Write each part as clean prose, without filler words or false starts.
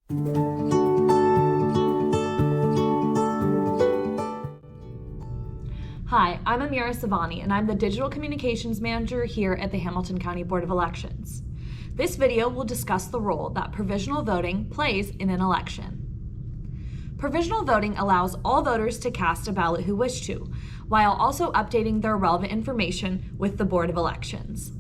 Hi, I'm Amira Savani, and I'm the Digital Communications Manager here at the Hamilton County Board of Elections. This video will discuss the role that provisional voting plays in an election. Provisional voting allows all voters to cast a ballot who wish to, while also updating their relevant information with the Board of Elections.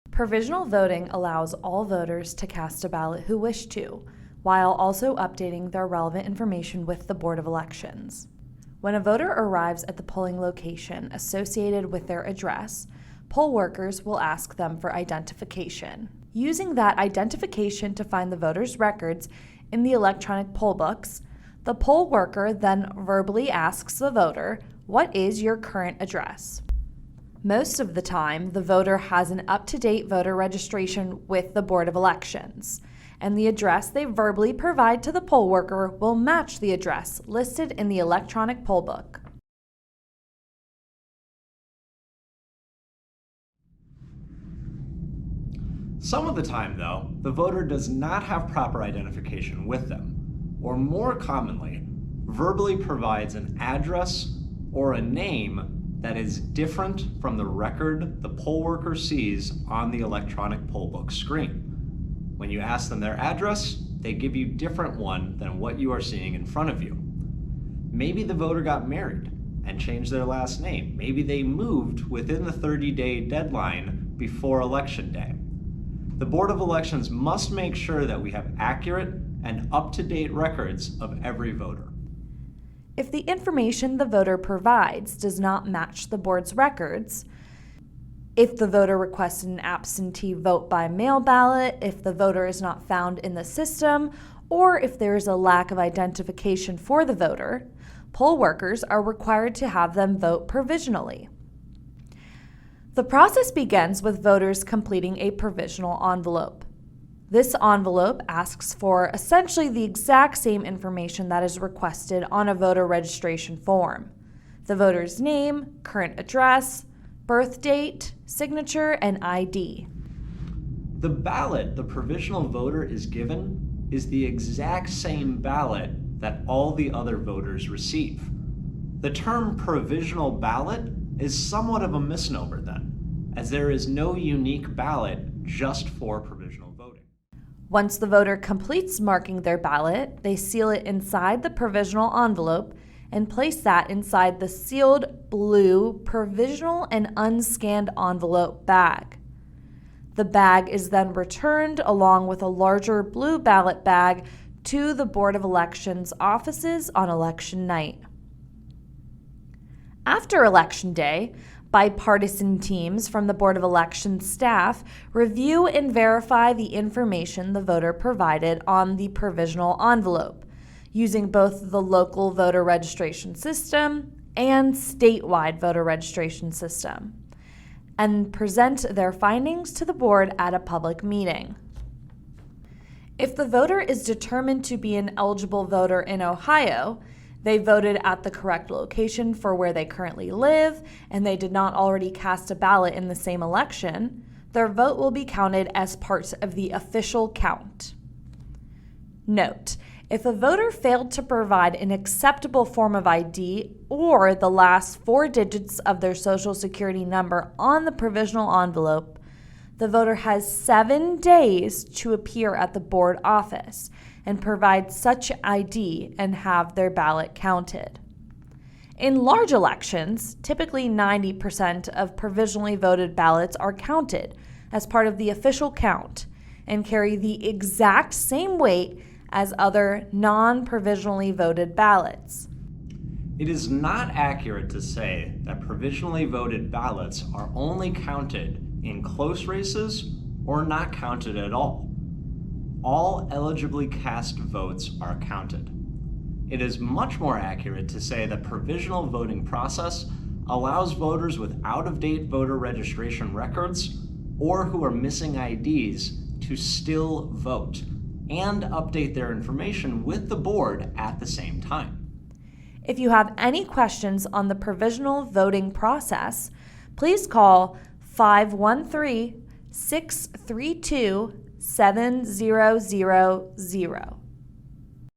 Provisional voting allows all voters to cast a ballot who wish to, while also updating their relevant information with the Board of Elections. When a voter arrives at the polling location associated with their address, poll workers will ask them for identification. Using that identification to find the voter's records in the electronic poll books, the poll worker then verbally asks the voter, "What is your current address?" Most of the time, the voter has an up-to-date voter registration with the Board of Elections, and the address they verbally provide to the poll worker will match the address listed in the electronic poll book. Some of the time, though, the voter does not have proper identification with them, or more commonly, verbally provides an address or a name that is different from the record the poll worker sees on the electronic poll book screen. When you ask them their address, they give you a different one than what you are seeing in front of you. Maybe the voter got married and changed their last name. Maybe they moved within the 30-day deadline before Election Day. The Board of Elections must make sure that we have accurate and up-to-date records of every voter. If the information the voter provides does not match the board's records, if the voter requested an absentee vote by mail ballot, if the voter is not found in the system, or if there is a lack of identification for the voter, poll workers are required to have them vote provisionally. The process begins with voters completing a provisional envelope. This envelope asks for essentially the exact same information that is requested on a voter registration form: the voter's name, current address, birth date, signature, and ID. The ballot the provisional voter is given is the exact same ballot that all the other voters receive. The term provisional ballot is somewhat of a misnomer then, as there is no unique ballot just for provisional voting. Once the voter completes marking their ballot, they seal it inside the provisional envelope and place that inside the sealed blue provisional and unscanned envelope bag. The bag is then returned along with a larger blue ballot bag to the Board of Elections offices on election night. After Election Day, bipartisan teams from the Board of Elections staff review and verify the information the voter provided on the provisional envelope, using both the local voter registration system and statewide voter registration system, and present their findings to the board at a public meeting. If the voter is determined to be an eligible voter in Ohio, they voted at the correct location for where they currently live, and they did not already cast a ballot in the same election, their vote will be counted as part of the official count. Note: if a voter failed to provide an acceptable form of ID or the last 4 digits of their Social Security number on the provisional envelope, the voter has 7 days to appear at the board office and provide such ID and have their ballot counted. In large elections, typically 90% of provisionally voted ballots are counted as part of the official count and carry the exact same weight as other non-provisionally voted ballots. It is not accurate to say that provisionally voted ballots are only counted in close races or not counted at all. All eligibly cast votes are counted. It is much more accurate to say the provisional voting process allows voters with out-of-date voter registration records or who are missing IDs to still vote and update their information with the board at the same time. If you have any questions on the provisional voting process, please call 513-632-6600 7000.